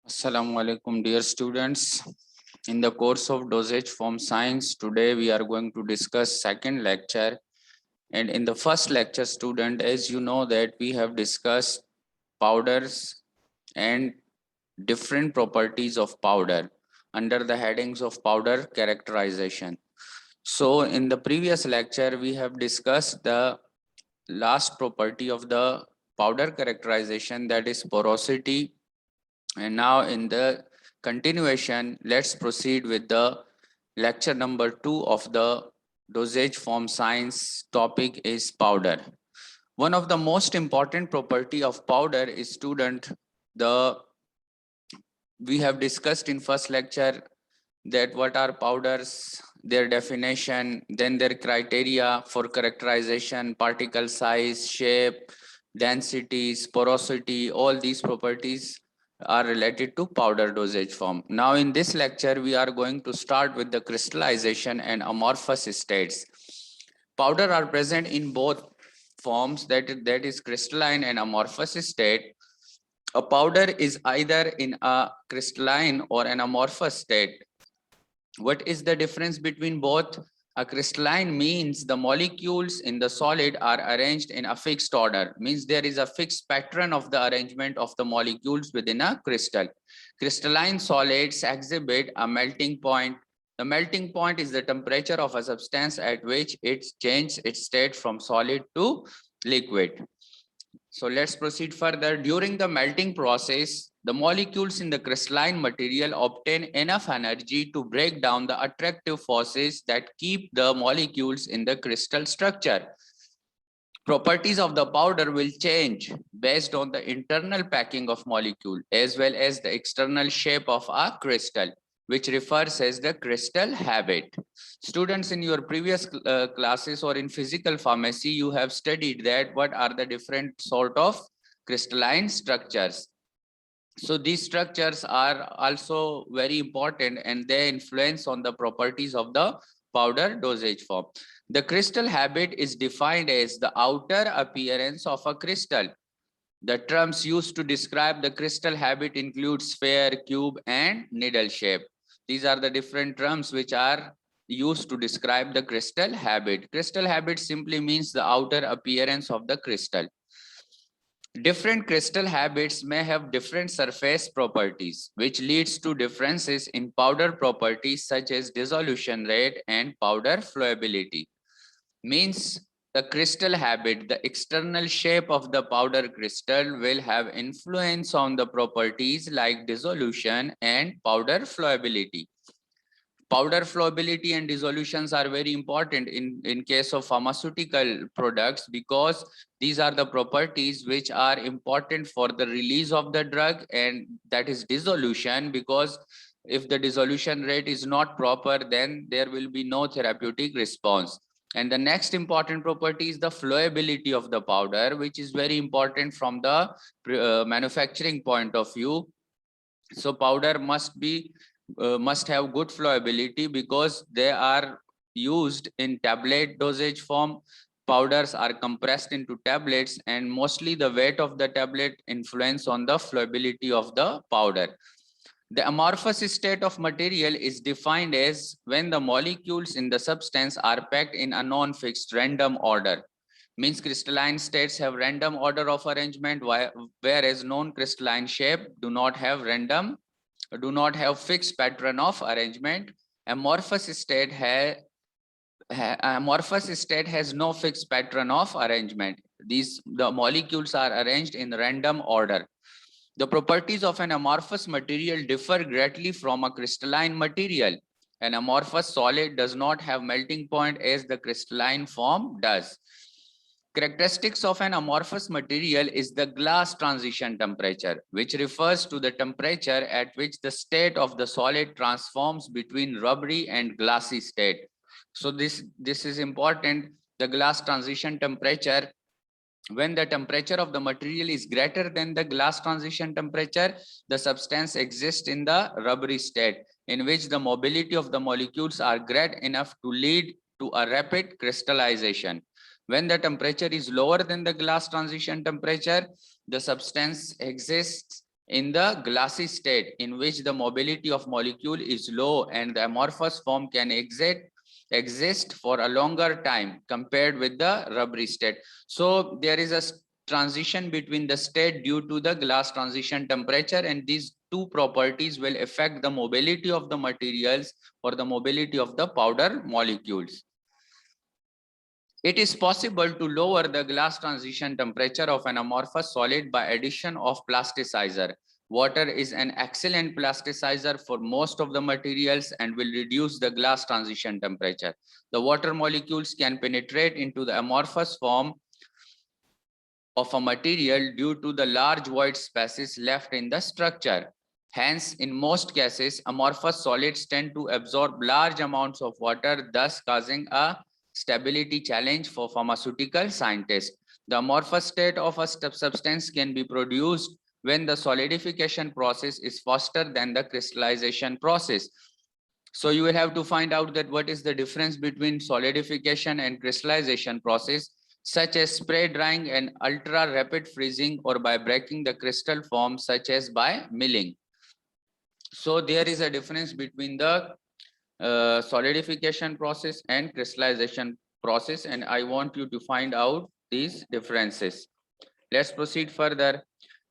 Assalamu alaikum, dear students. In the course of Dosage Form Science, today we are going to discuss second lecture. And in the first lecture, student, as you know that we have discussed powders and different properties of powder under the headings of powder characterization. So in the previous lecture, we have discussed the last property of the powder characterization, that is porosity. And now in the continuation, let's proceed with the lecture number 2 of the dosage form science. Topic is powder. One of the most important property of powder is, student, the we have discussed in first lecture that what are powders, their definition, then their criteria for characterization, particle size, shape, densities, porosity, all these properties are related to powder dosage form. Now in this lecture, we are going to start with the crystallization and amorphous states. Powder are present in both forms, that is crystalline and amorphous state. A powder is either in a crystalline or an amorphous state. What is the difference between both? A crystalline means the molecules in the solid are arranged in a fixed order, means there is a fixed pattern of the arrangement of the molecules within a crystal. Crystalline solids exhibit a melting point. The melting point is the temperature of a substance at which it changes its state from solid to liquid. So let's proceed further. During the melting process, the molecules in the crystalline material obtain enough energy to break down the attractive forces that keep the molecules in the crystal structure. Properties of the powder will change based on the internal packing of molecule as well as the external shape of a crystal, which refers as the crystal habit. Students, in your previous classes or in physical pharmacy, you have studied that what are the different sort of crystalline structures. So these structures are also very important and they influence on the properties of the powder dosage form. The crystal habit is defined as the outer appearance of a crystal. The terms used to describe the crystal habit include sphere, cube, and needle shape. These are the different terms which are used to describe the crystal habit. Crystal habit simply means the outer appearance of the crystal. Different crystal habits may have different surface properties, which leads to differences in powder properties such as dissolution rate and powder flowability. Means the crystal habit, the external shape of the powder crystal will have influence on the properties like dissolution and powder flowability. Powder flowability and dissolutions are very important in case of pharmaceutical products, because these are the properties which are important for the release of the drug, and that is dissolution, because if the dissolution rate is not proper, then there will be no therapeutic response. And the next important property is the flowability of the powder, which is very important from the manufacturing point of view. So powder must have good flowability because they are used in tablet dosage form. Powders are compressed into tablets, and mostly the weight of the tablet influence on the flowability of the powder. The amorphous state of material is defined as when the molecules in the substance are packed in a non-fixed random order. Means crystalline states have random order of arrangement, whereas non-crystalline shape do not have fixed pattern of arrangement. Amorphous state has no fixed pattern of arrangement. The molecules are arranged in random order. The properties of an amorphous material differ greatly from a crystalline material. An amorphous solid does not have melting point as the crystalline form does. Characteristics of an amorphous material is the glass transition temperature, which refers to the temperature at which the state of the solid transforms between rubbery and glassy state. So this is important. The glass transition temperature, when the temperature of the material is greater than the glass transition temperature, the substance exists in the rubbery state, in which the mobility of the molecules are great enough to lead to a rapid crystallization. When the temperature is lower than the glass transition temperature, the substance exists In the glassy state, in which the mobility of molecule is low and the amorphous form can exist for a longer time compared with the rubbery state. So there is a transition between the state due to the glass transition temperature, and these two properties will affect the mobility of the materials or the mobility of the powder molecules. It is possible to lower the glass transition temperature of an amorphous solid by addition of plasticizer. Water is an excellent plasticizer for most of the materials and will reduce the glass transition temperature. The water molecules can penetrate into the amorphous form of a material due to the large void spaces left in the structure. Hence, in most cases, amorphous solids tend to absorb large amounts of water, thus causing a stability challenge for pharmaceutical scientists. The amorphous state of a substance can be produced when the solidification process is faster than the crystallization process. So you will have to find out that what is the difference between solidification and crystallization process, such as spray drying and ultra rapid freezing, or by breaking the crystal form, such as by milling. So there is a difference between the solidification process and crystallization process, and I want you to find out these differences. Let's proceed further.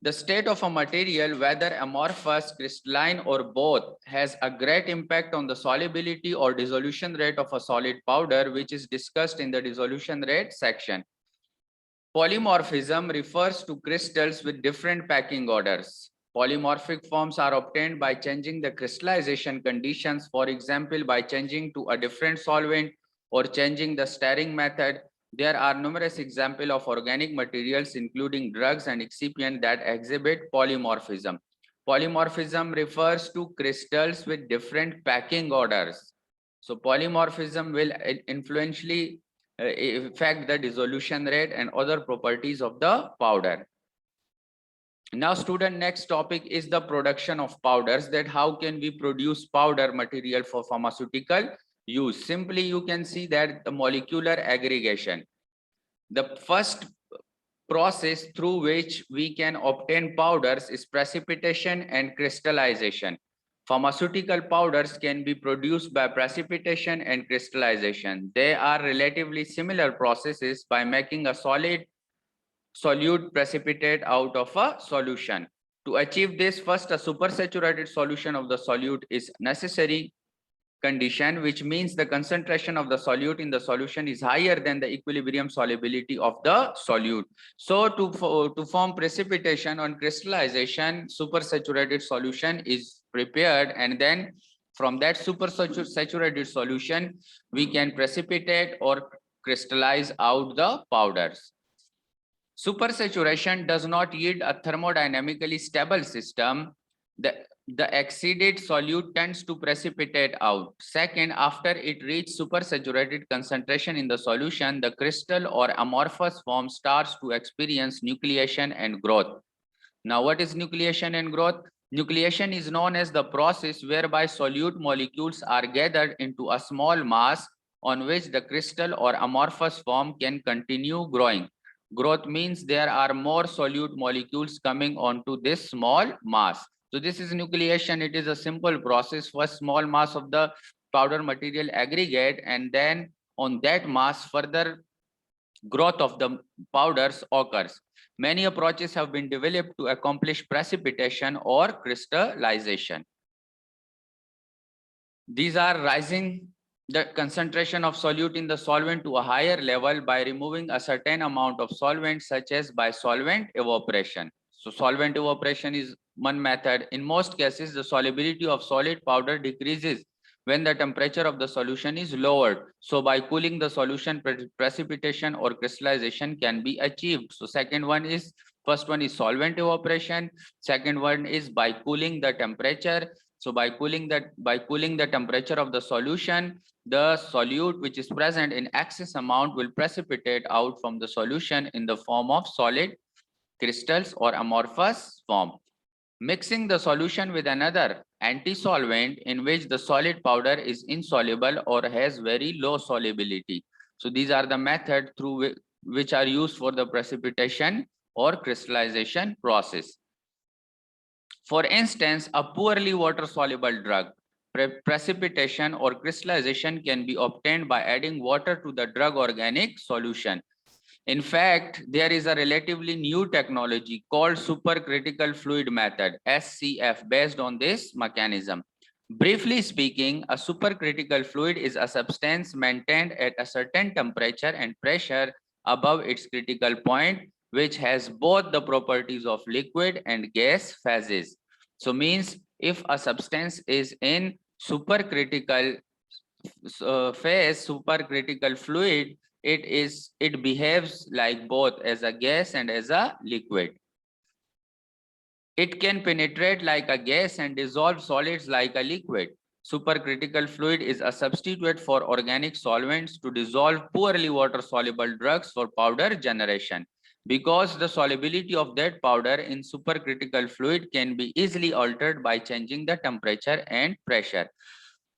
The state of a material, whether amorphous, crystalline, or both, has a great impact on the solubility or dissolution rate of a solid powder, which is discussed in the dissolution rate section. Polymorphism refers to crystals with different packing orders. Polymorphic forms are obtained by changing the crystallization conditions, for example, by changing to a different solvent or changing the stirring method. There are numerous examples of organic materials, including drugs and excipients, that exhibit polymorphism. Polymorphism refers to crystals with different packing orders. So polymorphism will influentially affect the dissolution rate and other properties of the powder. Now, student, next topic is the production of powders, that how can we produce powder material for pharmaceutical use. Simply, you can see that the molecular aggregation. The first process through which we can obtain powders is precipitation and crystallization. Pharmaceutical powders can be produced by precipitation and crystallization. They are relatively similar processes by making a solid solute precipitate out of a solution. To achieve this, first a supersaturated solution of the solute is necessary condition, which means the concentration of the solute in the solution is higher than the equilibrium solubility of the solute. So to form precipitation on crystallization, supersaturated solution is prepared, and then from that supersaturated solution, we can precipitate or crystallize out the powders. Supersaturation does not yield a thermodynamically stable system. The exceeded solute tends to precipitate out. Second, after it reaches supersaturated concentration in the solution, the crystal or amorphous form starts to experience nucleation and growth. Now, what is nucleation and growth? Nucleation is known as the process whereby solute molecules are gathered into a small mass on which the crystal or amorphous form can continue growing. Growth means there are more solute molecules coming onto this small mass. So this is nucleation. It is a simple process. First, small mass of the powder material aggregate, and then on that mass further growth of the powders occurs. Many approaches have been developed to accomplish precipitation or crystallization. These are rising the concentration of solute in the solvent to a higher level by removing a certain amount of solvent, such as by solvent evaporation. So solvent evaporation is one method. In most cases, the solubility of solid powder decreases when the temperature of the solution is lowered. So by cooling the solution, precipitation or crystallization can be achieved. So first one is solvent evaporation. Second one is by cooling the temperature. So by cooling the temperature of the solution, the solute which is present in excess amount will precipitate out from the solution in the form of solid crystals or amorphous form. Mixing the solution with another anti-solvent in which the solid powder is insoluble or has very low solubility. So these are the methods through which are used for the precipitation or crystallization process. For instance, a poorly water-soluble drug, precipitation or crystallization can be obtained by adding water to the drug organic solution. In fact, there is a relatively new technology called supercritical fluid method, SCF, based on this mechanism. Briefly speaking, a supercritical fluid is a substance maintained at a certain temperature and pressure above its critical point, which has both the properties of liquid and gas phases. So means if a substance is in supercritical phase, supercritical fluid, it behaves like both as a gas and as a liquid. It can penetrate like a gas and dissolve solids like a liquid. Supercritical fluid is a substitute for organic solvents to dissolve poorly water-soluble drugs for powder generation. Because the solubility of that powder in supercritical fluid can be easily altered by changing the temperature and pressure.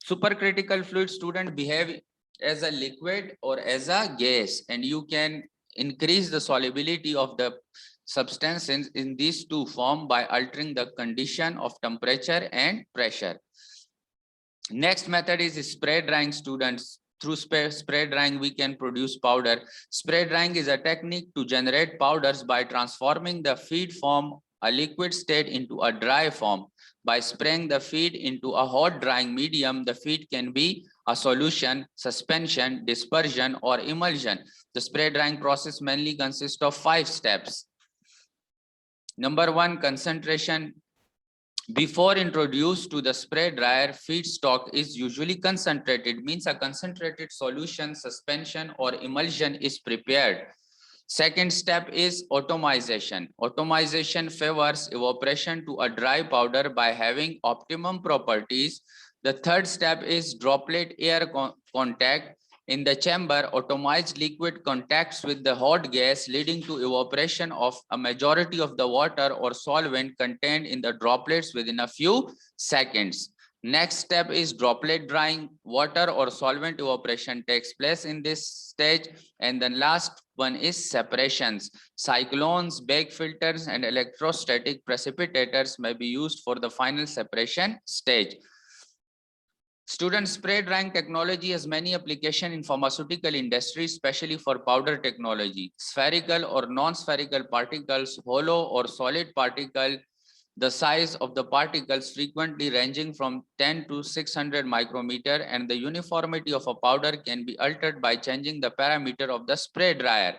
Supercritical fluid, student, behave as a liquid or as a gas, and you can increase the solubility of the substances in these two forms by altering the condition of temperature and pressure. Next method is spray drying, students. Through spray drying, we can produce powder. Spray drying is a technique to generate powders by transforming the feed from a liquid state into a dry form. By spraying the feed into a hot drying medium, the feed can be a solution, suspension, dispersion, or emulsion. The spray drying process mainly consists of 5 steps. Number 1, concentration. Before introduced to the spray dryer, feedstock is usually concentrated, means a concentrated solution, suspension, or emulsion is prepared. Second step is atomization. Atomization favors evaporation to a dry powder by having optimum properties. The third step is droplet air contact. In the chamber, atomized liquid contacts with the hot gas, leading to evaporation of a majority of the water or solvent contained in the droplets within a few seconds. Next step is droplet drying. Water or solvent evaporation takes place in this stage. And then last one is separations. Cyclones, bag filters, and electrostatic precipitators may be used for the final separation stage. Student, spray drying technology has many applications in pharmaceutical industry, especially for powder technology. Spherical or non-spherical particles, hollow or solid particle, the size of the particles frequently ranging from 10 to 600 micrometer, and the uniformity of a powder can be altered by changing the parameter of the spray dryer.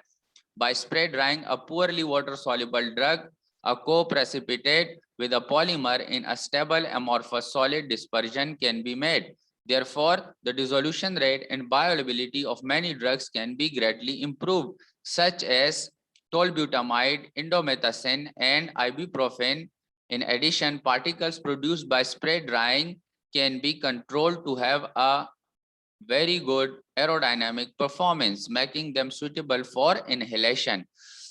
By spray drying a poorly water-soluble drug, a co-precipitate with a polymer in a stable amorphous solid dispersion can be made. Therefore, the dissolution rate and bioavailability of many drugs can be greatly improved, such as tolbutamide, indomethacin, and ibuprofen. In addition, particles produced by spray drying can be controlled to have a very good aerodynamic performance, making them suitable for inhalation.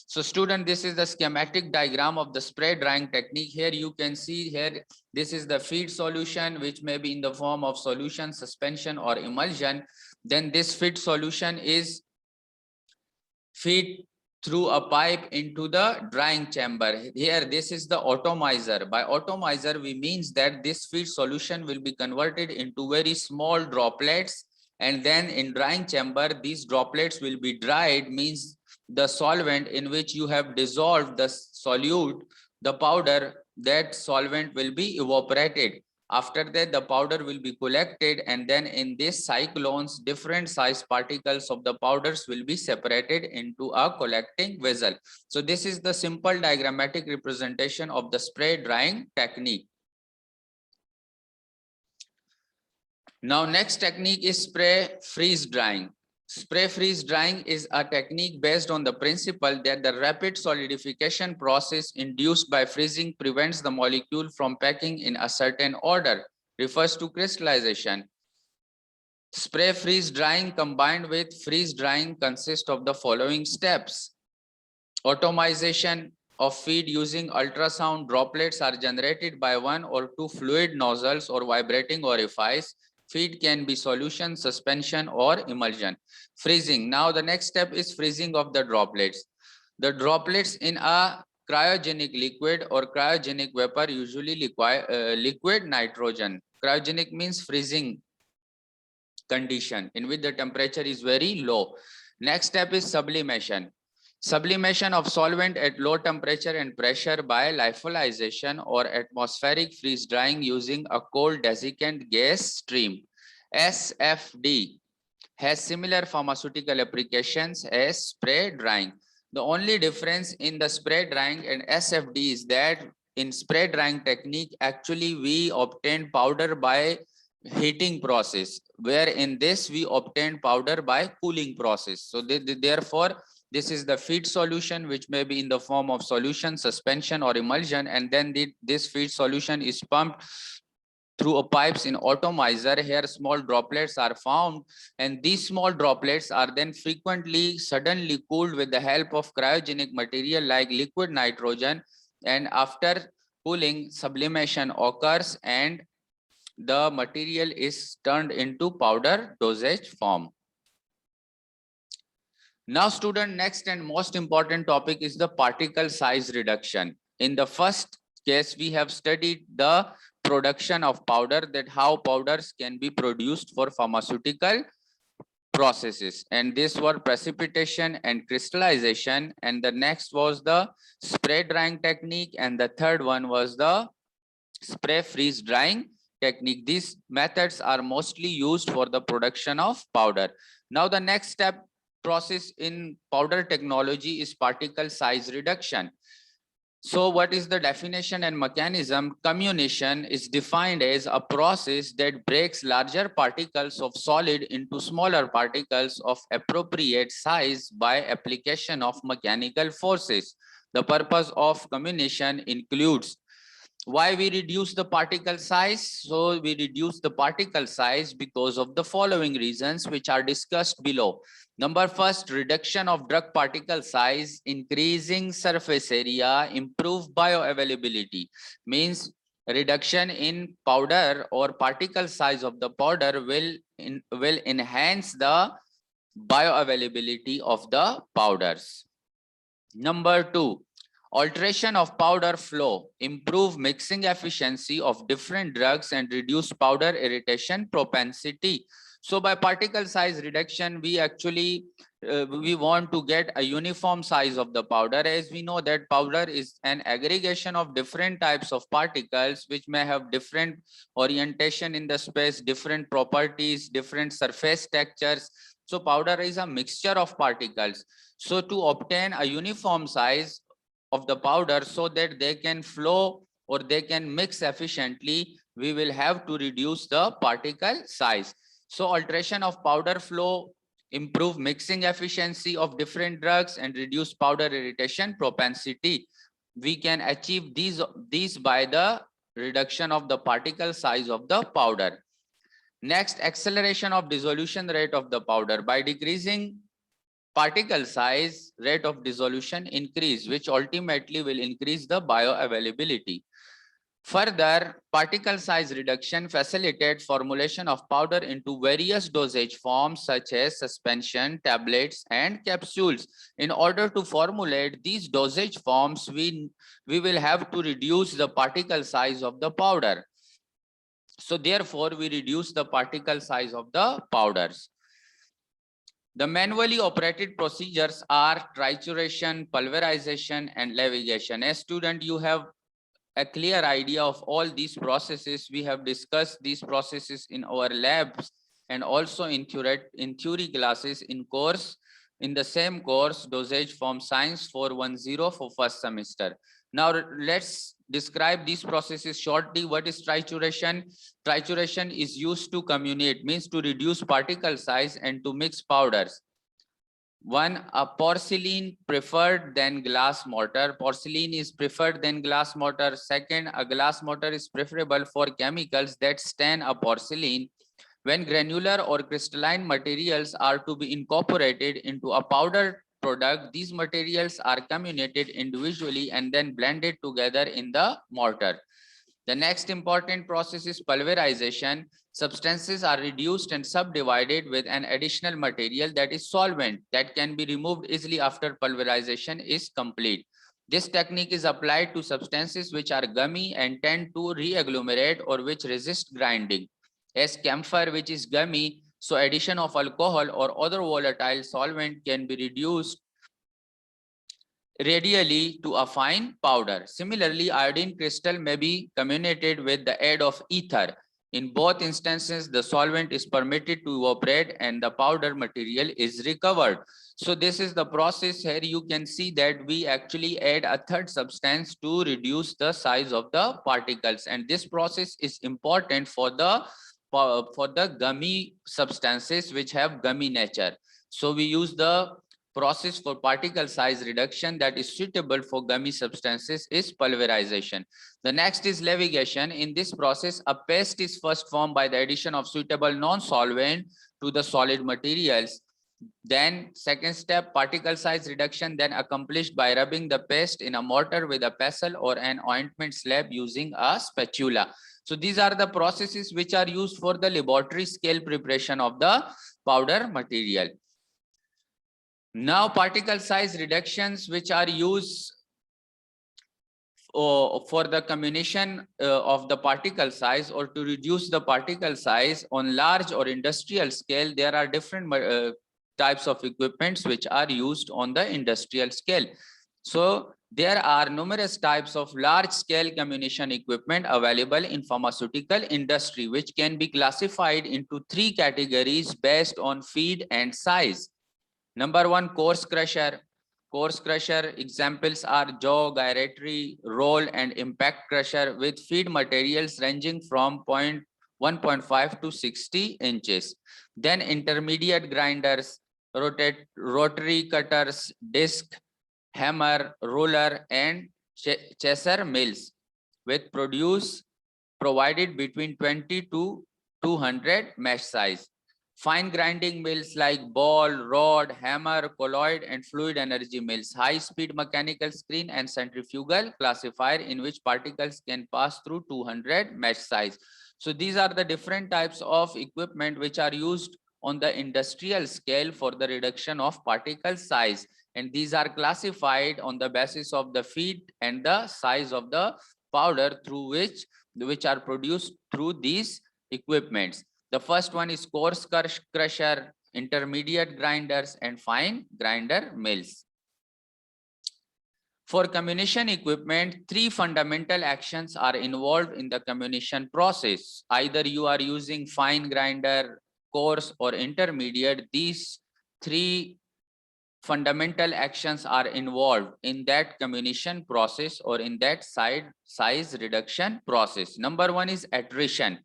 So student, this is the schematic diagram of the spray drying technique. Here you can see here, this is the feed solution, which may be in the form of solution, suspension, or emulsion. Then this feed solution is feed through a pipe into the drying chamber. Here, this is the atomizer. By atomizer, we means that this feed solution will be converted into very small droplets, and then in drying chamber, these droplets will be dried, means the solvent in which you have dissolved the solute, the powder, that solvent will be evaporated. After that, the powder will be collected, and then in this cyclones, different size particles of the powders will be separated into a collecting vessel. So this is the simple diagrammatic representation of the spray drying technique. Now, next technique is spray freeze drying. Spray freeze drying is a technique based on the principle that the rapid solidification process induced by freezing prevents the molecule from packing in a certain order, refers to crystallization. Spray freeze drying combined with freeze drying consists of the following steps. Atomization of feed using ultrasound. Droplets are generated by 1 or 2 fluid nozzles or vibrating orifice. Feed can be solution, suspension, or emulsion. Freezing. Now the next step is freezing of the droplets. The droplets in a cryogenic liquid or cryogenic vapor, usually liquid nitrogen. Cryogenic means freezing condition in which the temperature is very low. Next step is sublimation. Sublimation of solvent at low temperature and pressure by lyophilization or atmospheric freeze drying using a cold desiccant gas stream. SFD has similar pharmaceutical applications as spray drying. The only difference in the spray drying and SFD is that in spray drying technique, actually we obtain powder by heating process, where in this we obtain powder by cooling process. So therefore, this is the feed solution, which may be in the form of solution, suspension, or emulsion, and then this feed solution is pumped through a pipes in atomizer. Here small droplets are found, and these small droplets are then frequently suddenly cooled with the help of cryogenic material like liquid nitrogen, and after cooling, sublimation occurs and the material is turned into powder dosage form. Now student, next and most important topic is the particle size reduction. In the first case, we have studied the production of powder, that how powders can be produced for pharmaceutical processes, and this were precipitation and crystallization, and the next was the spray drying technique, and the third one was the spray freeze drying technique. These methods are mostly used for the production of powder. Now the next step process in powder technology is particle size reduction. So what is the definition and mechanism? Comminution is defined as a process that breaks larger particles of solid into smaller particles of appropriate size by application of mechanical forces. The purpose of comminution includes, why we reduce the particle size? So we reduce the particle size because of the following reasons, which are discussed below. Number first, reduction of drug particle size, increasing surface area, improve bioavailability. Means reduction in powder or particle size of the powder will enhance the bioavailability of the powders. Number two, alteration of powder flow, improve mixing efficiency of different drugs and reduce powder irritation propensity. So by particle size reduction, we actually we want to get a uniform size of the powder, as we know that powder is an aggregation of different types of particles which may have different orientation in the space, different properties, different surface textures. So powder is a mixture of particles. So to obtain a uniform size of the powder so that they can flow or they can mix efficiently, we will have to reduce the particle size. So alteration of powder flow, improve mixing efficiency of different drugs and reduce powder irritation propensity. We can achieve these by the reduction of the particle size of the powder. Next, acceleration of dissolution rate of the powder. By decreasing particle size, rate of dissolution increase, which ultimately will increase the bioavailability. Further, particle size reduction facilitates formulation of powder into various dosage forms such as suspension, tablets, and capsules. In order to formulate these dosage forms, we will have to reduce the particle size of the powder. So therefore, we reduce the particle size of the powders. The manually operated procedures are trituration, pulverization, and levitation. As student, you have a clear idea of all these processes. We have discussed these processes in our labs and also in theory classes in the same course, Dosage Form Science 410 for first semester. Now let's describe these processes shortly. What is trituration? Trituration is used to comminate, means to reduce particle size and to mix powders. One, a porcelain preferred than glass mortar. Porcelain is preferred than glass mortar. Second, a glass mortar is preferable for chemicals that stain a porcelain. When granular or crystalline materials are to be incorporated into a powder product, these materials are comminuted individually and then blended together in the mortar. The next important process is pulverization. Substances are reduced and subdivided with an additional material, that is solvent, that can be removed easily after pulverization is complete. This technique is applied to substances which are gummy and tend to re-agglomerate or which resist grinding. As camphor, which is gummy, so addition of alcohol or other volatile solvent can be reduced radially to a fine powder. Similarly, iodine crystal may be comminuted with the aid of ether. In both instances, the solvent is permitted to evaporate and the powder material is recovered. So this is the process. Here you can see that we actually add a third substance to reduce the size of the particles, and this process is important for the gummy substances which have gummy nature. So we use the process for particle size reduction that is suitable for gummy substances is pulverization. The next is leviation. In this process, a paste is first formed by the addition of suitable non-solvent to the solid materials. Then second step, particle size reduction, then accomplished by rubbing the paste in a mortar with a pestle or an ointment slab using a spatula. So these are the processes which are used for the laboratory scale preparation of the powder material. Now, particle size reductions which are used for the comminution of the particle size or to reduce the particle size on large or industrial scale, there are different types of equipments which are used on the industrial scale. So there are numerous types of large scale comminution equipment available in pharmaceutical industry, which can be classified into three categories based on feed and size. Number one, coarse crusher. Coarse crusher examples are jaw, gyratory, roll, and impact crusher with feed materials ranging from 1.5 to 60 inches. Then intermediate grinders, rotary cutters, disc, hammer, roller, and chaser mills with produce provided between 20 to 200 mesh size. Fine grinding mills like ball, rod, hammer, colloid, and fluid energy mills. High-speed mechanical screen and centrifugal classifier in which particles can pass through 200 mesh size. So these are the different types of equipment which are used on the industrial scale for the reduction of particle size. And these are classified on the basis of the feed and the size of the powder through which are produced through these equipments. The first one is coarse crusher, intermediate grinders, and fine grinder mills. For comminution equipment, three fundamental actions are involved in the comminution process. Either you are using fine grinder, coarse, or intermediate. These three fundamental actions are involved in that comminution process or in that size reduction process. Number one is attrition.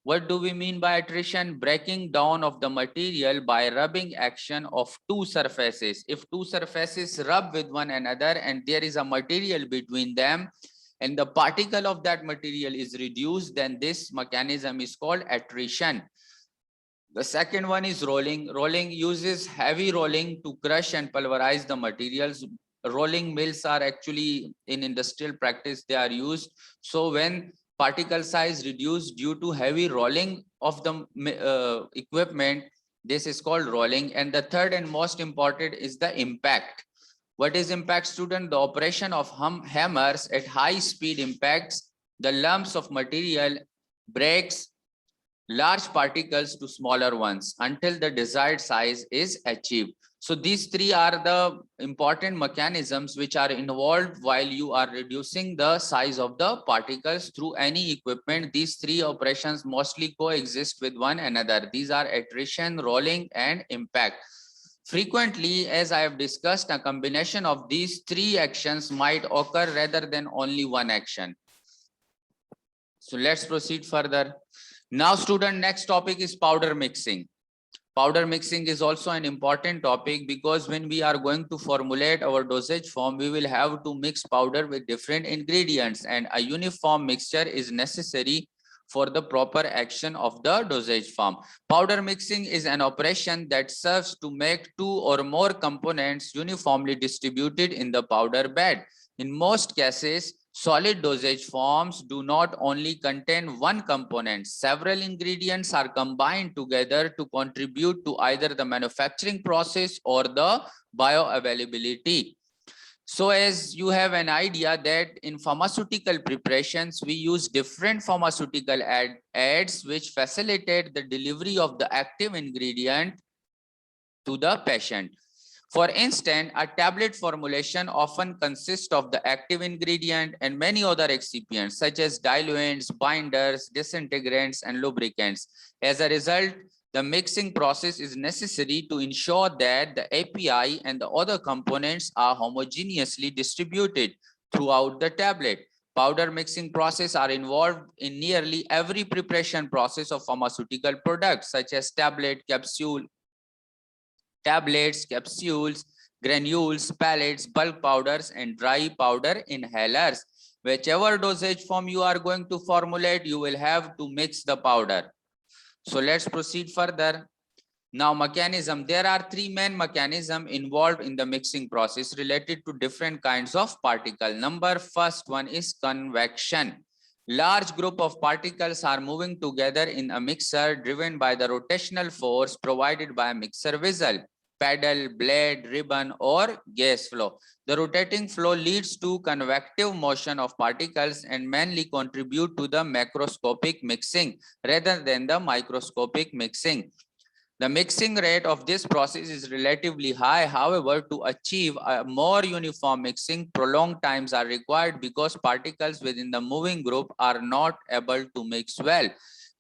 What do we mean by attrition? Breaking down of the material by rubbing action of two surfaces. If two surfaces rub with one another and there is a material between them and the particle of that material is reduced, then this mechanism is called attrition. The second one is rolling. Rolling uses heavy rolling to crush and pulverize the materials. Rolling mills are actually in industrial practice, they are used. So when particle size reduced due to heavy rolling of the equipment, this is called rolling. And the third and most important is the impact. What is impact, student? The operation of hammers at high speed impacts the lumps of material, breaks large particles to smaller ones until the desired size is achieved. So these three are the important mechanisms which are involved while you are reducing the size of the particles through any equipment. These three operations mostly coexist with one another. These are attrition, rolling, and impact. Frequently, as I have discussed, a combination of these three actions might occur rather than only one action. So let's proceed further. Now, student, next topic is powder mixing. Powder mixing is also an important topic because when we are going to formulate our dosage form, we will have to mix powder with different ingredients, and a uniform mixture is necessary for the proper action of the dosage form. Powder mixing is an operation that serves to make two or more components uniformly distributed in the powder bed. In most cases, solid dosage forms do not only contain one component. Several ingredients are combined together to contribute to either the manufacturing process or the bioavailability. So as you have an idea that in pharmaceutical preparations, we use different pharmaceutical aids which facilitate the delivery of the active ingredient to the patient. For instance, a tablet formulation often consists of the active ingredient and many other excipients such as diluents, binders, disintegrants, and lubricants. As a result, the mixing process is necessary to ensure that the API and the other components are homogeneously distributed throughout the tablet. Powder mixing process are involved in nearly every preparation process of pharmaceutical products such as tablets, capsules, granules, pellets, bulk powders, and dry powder inhalers. Whichever dosage form you are going to formulate, you will have to mix the powder. So let's proceed further. Now mechanism, there are three main mechanisms involved in the mixing process related to different kinds of particle. First one is convection. Large group of particles are moving together in a mixer driven by the rotational force provided by a mixer vessel, pedal, blade, ribbon, or gas flow. The rotating flow leads to convective motion of particles and mainly contribute to the macroscopic mixing rather than the microscopic mixing. The mixing rate of this process is relatively high. However, to achieve a more uniform mixing, prolonged times are required because particles within the moving group are not able to mix well.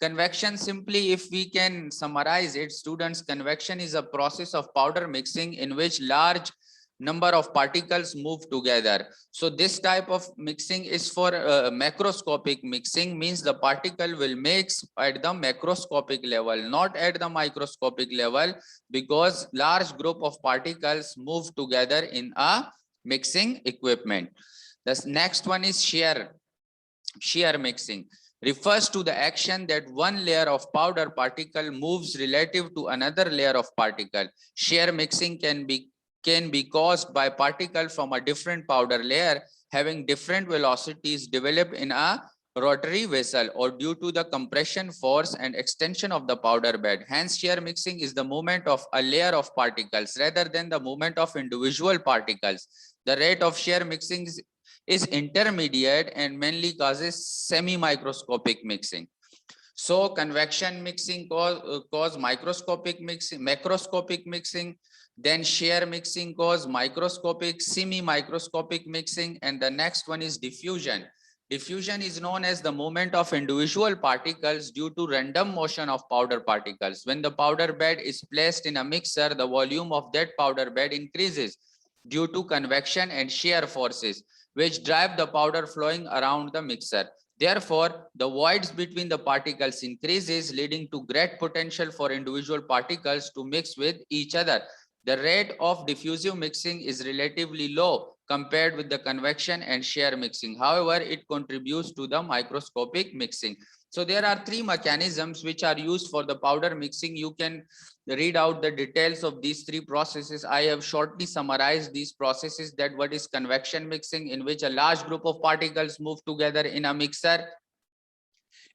Convection, simply if we can summarize it, students, convection is a process of powder mixing in which large number of particles move together. So this type of mixing is for macroscopic mixing, means the particle will mix at the macroscopic level, not at the microscopic level, because large group of particles move together in a mixing equipment. The next one is shear mixing. Refers to the action that one layer of powder particle moves relative to another layer of particle. Shear mixing can be caused by particle from a different powder layer having different velocities developed in a rotary vessel or due to the compression force and extension of the powder bed. Hence, shear mixing is the movement of a layer of particles rather than the movement of individual particles. The rate of shear mixing is intermediate and mainly causes semi-microscopic mixing. So convection mixing cause macroscopic mixing, then shear mixing cause microscopic, semi-microscopic mixing, and the next one is diffusion. Diffusion is known as the movement of individual particles due to random motion of powder particles. When the powder bed is placed in a mixer, the volume of that powder bed increases due to convection and shear forces, which drive the powder flowing around the mixer. Therefore, the voids between the particles increases, leading to great potential for individual particles to mix with each other. The rate of diffusive mixing is relatively low compared with the convection and shear mixing. However, it contributes to the microscopic mixing. So there are three mechanisms which are used for the powder mixing. You can read out the details of these three processes. I have shortly summarized these processes, that what is convection mixing, in which a large group of particles move together in a mixer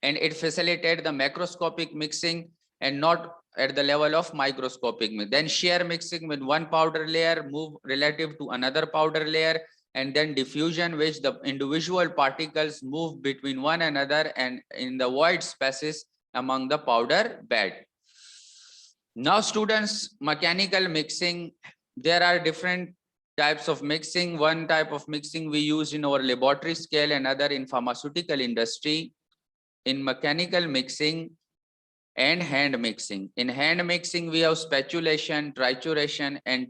and it facilitates the macroscopic mixing and not at the level of microscopic mixing. Then shear mixing, with one powder layer move relative to another powder layer, and then diffusion, which the individual particles move between one another and in the void spaces among the powder bed. Now students, mechanical mixing, there are different types of mixing. One type of mixing we use in our laboratory scale, another in pharmaceutical industry. In mechanical mixing and hand mixing. In hand mixing, we have spatulation, trituration, and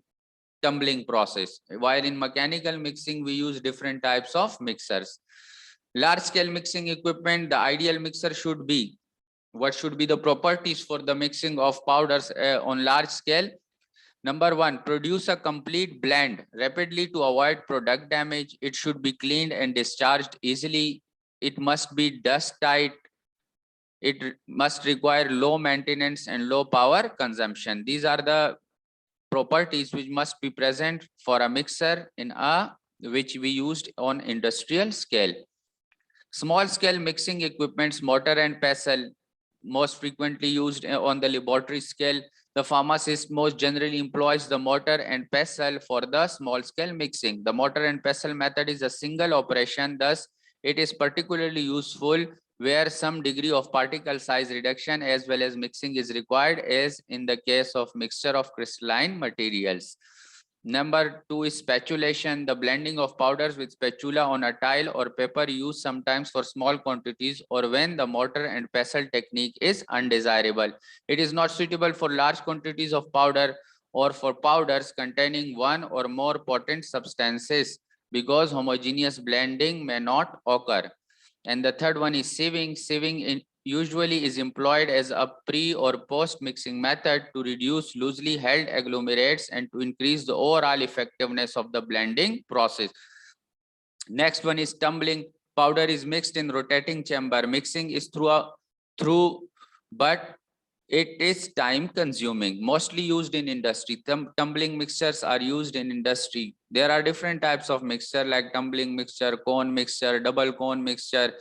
tumbling process. While in mechanical mixing, we use different types of mixers. Large scale mixing equipment, the ideal mixer should be, what should be the properties for the mixing of powders on large scale? Number one, produce a complete blend rapidly to avoid product damage. It should be cleaned and discharged easily. It must be dust tight. It must require low maintenance and low power consumption. These are the properties which must be present for a mixer which we used on industrial scale. Small scale mixing equipments, mortar and pestle, most frequently used on the laboratory scale. The pharmacist most generally employs the mortar and pestle for the small scale mixing. The mortar and pestle method is a single operation, thus it is particularly useful where some degree of particle size reduction as well as mixing is required, as in the case of mixture of crystalline materials. Number 2 is spatulation, the blending of powders with spatula on a tile or paper, used sometimes for small quantities or when the mortar and pestle technique is undesirable. It is not suitable for large quantities of powder or for powders containing one or more potent substances because homogeneous blending may not occur. And the third one is sieving. Sieving usually is employed as a pre or post mixing method to reduce loosely held agglomerates and to increase the overall effectiveness of the blending process. Next one is tumbling. Powder is mixed in rotating chamber. Mixing is but it is time consuming, mostly used in industry. Tumbling mixtures are used in industry. There are different types of mixture like tumbling mixture, cone mixture, double cone mixture,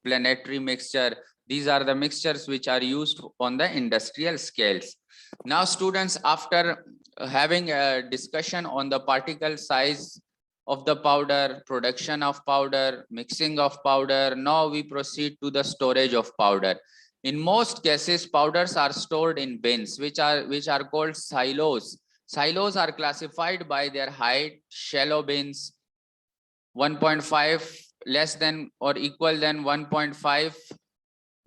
planetary mixture. These are the mixtures which are used on the industrial scales. Now students, after having a discussion on the particle size of the powder, production of powder, mixing of powder, now we proceed to the storage of powder. In most cases, powders are stored in bins, which are called silos. Silos are classified by their height. Shallow bins, 1.5 less than or equal than 1.5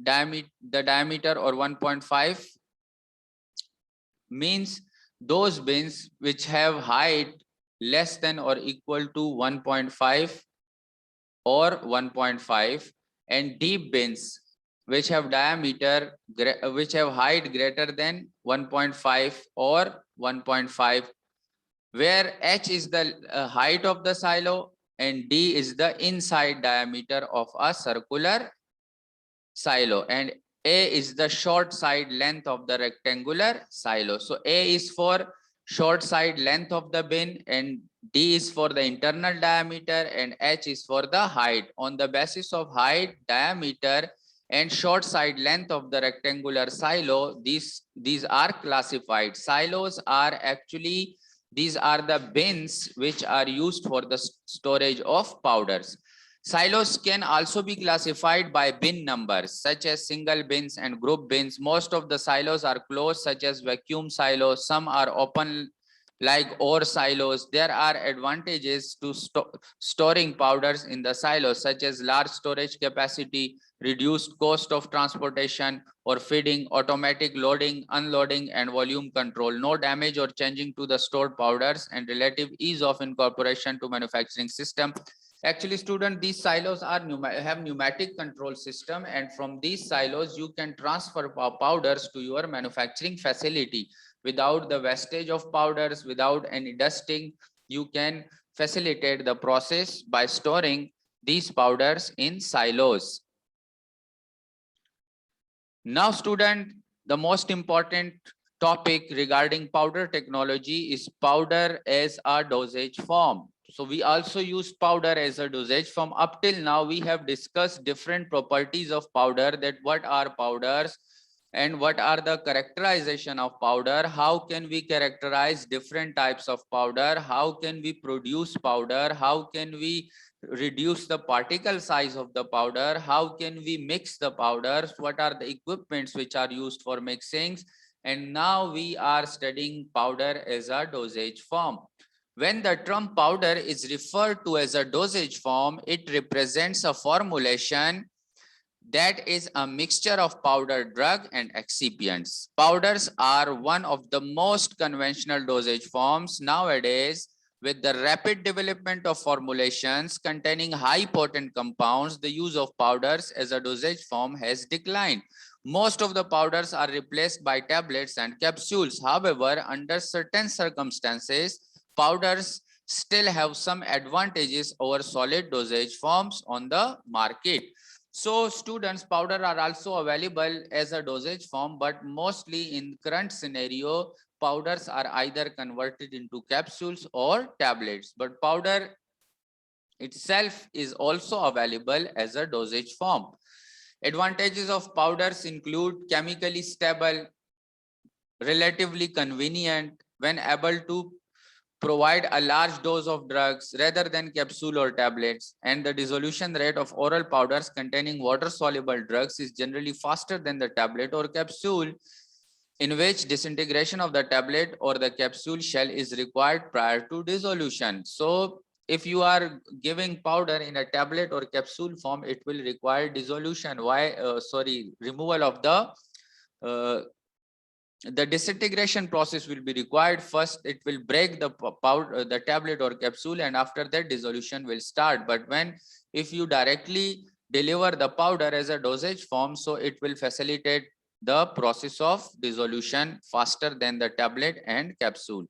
diameter or 1.5 means those bins which have height less than or equal to 1.5 or 1.5, and deep bins which have which have height greater than 1.5 or 1.5, where h is the height of the silo and d is the inside diameter of a circular silo, and a is the short side length of the rectangular silo. So a is for short side length of the bin, and d is for the internal diameter, and h is for the height. On the basis of height, diameter and short side length of the rectangular silo, these are classified. Silos are actually, these are the bins which are used for the storage of powders. Silos can also be classified by bin numbers, such as single bins and group bins. Most of the silos are closed, such as vacuum silos. Some are open, like ore silos. There are advantages to storing powders in the silos, such as large storage capacity, reduced cost of transportation or feeding, automatic loading, unloading, and volume control, no damage or changing to the stored powders, and relative ease of incorporation to manufacturing system. Actually, student, these silos are have pneumatic control system, and from these silos you can transfer powders to your manufacturing facility without the wastage of powders, without any dusting. You can facilitate the process by storing these powders in silos. Now student, the most important topic regarding powder technology is powder as a dosage form. So we also use powder as a dosage form. Up till now, we have discussed different properties of powder, that what are powders and what are the characterization of powder, how can we characterize different types of powder, how can we produce powder, how can we reduce the particle size of the powder, how can we mix the powders, what are the equipments which are used for mixings, and now we are studying powder as a dosage form. When the term powder is referred to as a dosage form, it represents a formulation that is a mixture of powder, drug, and excipients. Powders are one of the most conventional dosage forms nowadays. With the rapid development of formulations containing high potent compounds, the use of powders as a dosage form has declined. Most of the powders are replaced by tablets and capsules. However, under certain circumstances, powders still have some advantages over solid dosage forms on the market. So students, powder are also available as a dosage form, but mostly in current scenario, powders are either converted into capsules or tablets, but powder itself is also available as a dosage form. Advantages of powders include chemically stable, relatively convenient when able to provide a large dose of drugs rather than capsule or tablets, and the dissolution rate of oral powders containing water-soluble drugs is generally faster than the tablet or capsule, in which disintegration of the tablet or the capsule shell is required prior to dissolution. So if you are giving powder in a tablet or capsule form, it will require dissolution. Removal of the disintegration process will be required. First it will break the powder, the tablet or capsule, and after that dissolution will start. But if you directly deliver the powder as a dosage form, so it will facilitate the process of dissolution faster than the tablet and capsule.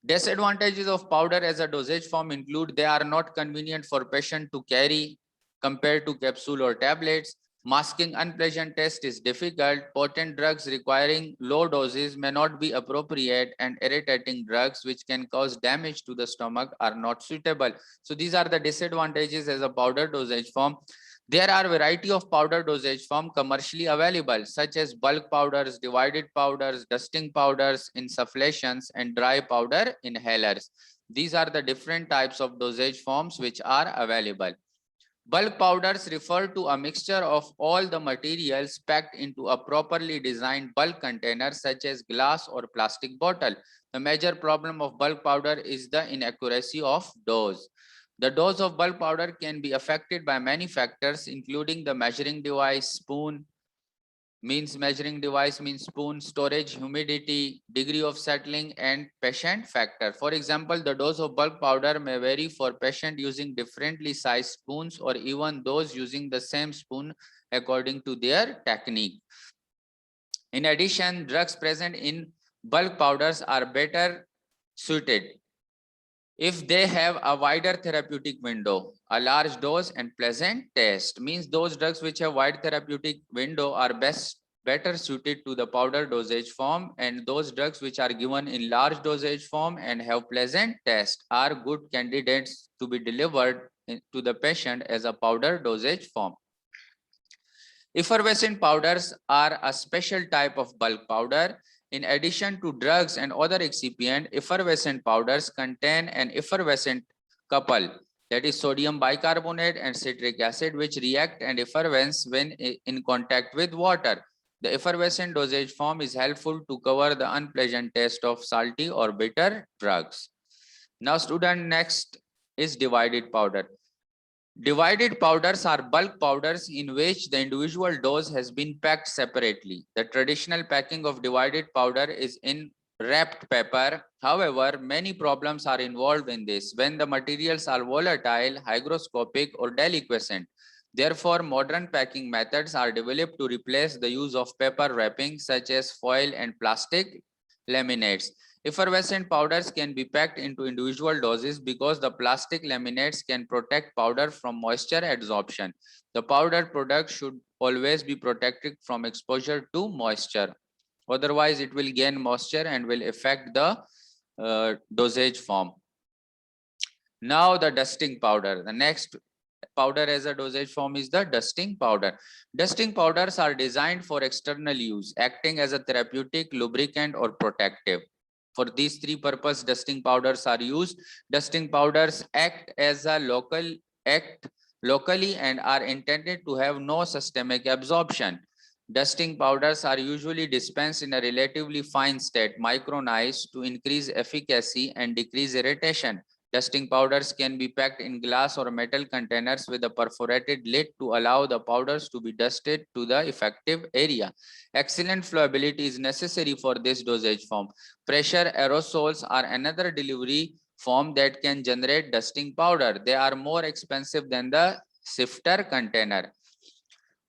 Disadvantages of powder as a dosage form include they are not convenient for patient to carry compared to capsule or tablets. Masking unpleasant taste is difficult. Potent drugs requiring low doses may not be appropriate, and irritating drugs which can cause damage to the stomach are not suitable. So these are the disadvantages as a powder dosage form. There are a variety of powder dosage form commercially available, such as bulk powders, divided powders, dusting powders, insufflations, and dry powder inhalers. These are the different types of dosage forms which are available. Bulk powders refer to a mixture of all the materials packed into a properly designed bulk container, such as glass or plastic bottle. The major problem of bulk powder is the inaccuracy of dose. The dose of bulk powder can be affected by many factors, including the measuring device, spoon, measuring device means spoon, storage, humidity, degree of settling, and patient factor. For example, the dose of bulk powder may vary for patient using differently sized spoons, or even those using the same spoon according to their technique. In addition, drugs present in bulk powders are better suited if they have a wider therapeutic window. A large dose and pleasant taste means those drugs which have wide therapeutic window are better suited to the powder dosage form, and those drugs which are given in large dosage form and have pleasant taste are good candidates to be delivered to the patient as a powder dosage form. Effervescent powders are a special type of bulk powder. In addition to drugs and other excipient, effervescent powders contain an effervescent couple, that is sodium bicarbonate and citric acid, which react and effervesce when in contact with water. The effervescent dosage form is helpful to cover the unpleasant taste of salty or bitter drugs. Now student, next is divided powder. Divided powders are bulk powders in which the individual dose has been packed separately. The traditional packing of divided powder is in wrapped paper. However, many problems are involved in this when the materials are volatile, hygroscopic, or deliquescent. Therefore, modern packing methods are developed to replace the use of paper wrapping, such as foil and plastic laminates. Effervescent powders can be packed into individual doses because the plastic laminates can protect powder from moisture absorption. The powder product should always be protected from exposure to moisture. Otherwise, it will gain moisture and will affect the dosage form. Now the dusting powder. The next powder as a dosage form is the dusting powder. Dusting powders are designed for external use, acting as a therapeutic, lubricant, or protective. For these three purposes, dusting powders are used. Dusting powders act locally and are intended to have no systemic absorption. Dusting powders are usually dispensed in a relatively fine state, micronized, to increase efficacy and decrease irritation. Dusting powders can be packed in glass or metal containers with a perforated lid to allow the powders to be dusted to the effective area. Excellent flowability is necessary for this dosage form. Pressure aerosols are another delivery form that can generate dusting powder. They are more expensive than the sifter container,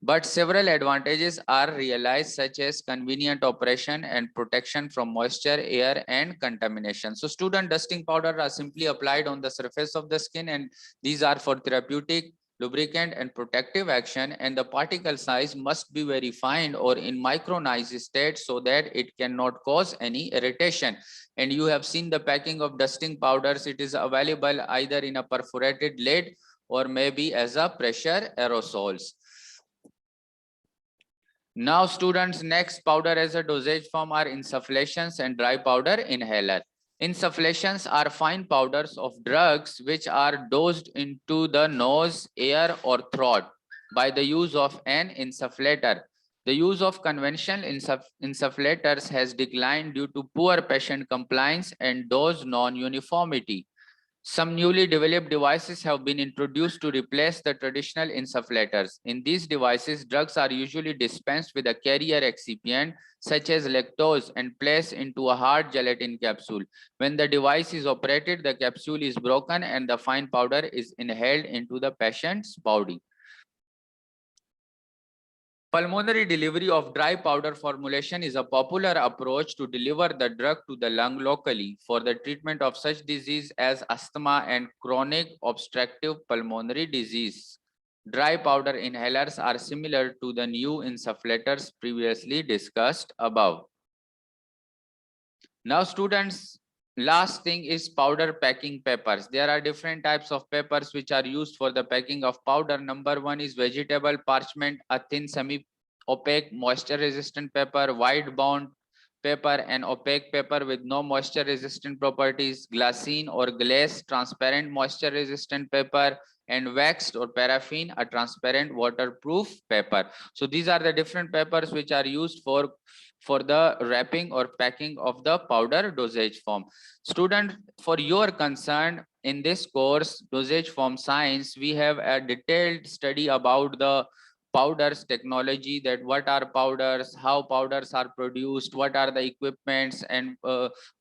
but several advantages are realized, such as convenient operation and protection from moisture, air, and contamination. So student, dusting powder are simply applied on the surface of the skin, and these are for therapeutic, lubricant, and protective action, and the particle size must be very fine or in micronized state so that it cannot cause any irritation. And you have seen the packing of dusting powders. It is available either in a perforated lid or maybe as a pressure aerosols. Now students, next powder as a dosage form are insufflations and dry powder inhaler. Insufflations are fine powders of drugs which are dosed into the nose, ear or throat by the use of an insufflator. The use of conventional insufflators has declined due to poor patient compliance and dose non-uniformity. Some newly developed devices have been introduced to replace the traditional insufflators. In these devices, drugs are usually dispensed with a carrier excipient such as lactose and placed into a hard gelatin capsule. When the device is operated, the capsule is broken and the fine powder is inhaled into the patient's body. Pulmonary delivery of dry powder formulation is a popular approach to deliver the drug to the lung locally for the treatment of such disease as asthma and chronic obstructive pulmonary disease. Dry powder inhalers are similar to the new insufflators previously discussed above. Now students, last thing is powder packing papers. There are different types of papers which are used for the packing of powder. Number one is vegetable parchment, a thin semi-opaque moisture resistant paper, wide bound paper, and opaque paper with no moisture resistant properties, glassine or glaze transparent moisture resistant paper, and waxed or paraffin, a transparent waterproof paper. So these are the different papers which are used for the wrapping or packing of the powder dosage form. Student, for your concern, in this course dosage form science, we have a detailed study about the powders technology, that what are powders, how powders are produced, what are the equipments and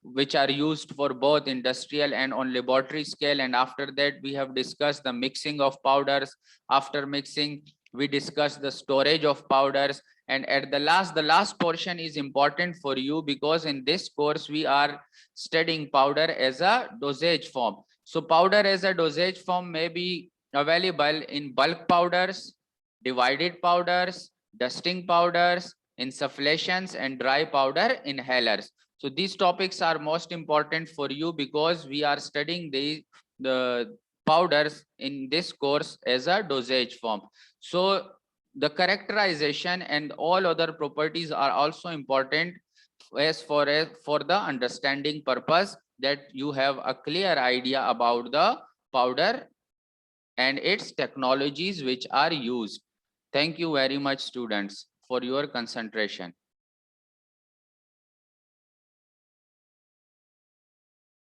which are used for both industrial and on laboratory scale. And after that we have discussed the mixing of powders. After mixing, we discussed the storage of powders. And at the last portion is important for you, because in this course we are studying powder as a dosage form. So powder as a dosage form may be available in bulk powders, divided powders, dusting powders, insufflations, and dry powder inhalers. So these topics are most important for you because we are studying the powders in this course as a dosage form. So the characterization and all other properties are also important as for the understanding purpose, that you have a clear idea about the powder and its technologies which are used. Thank you very much students for your concentration.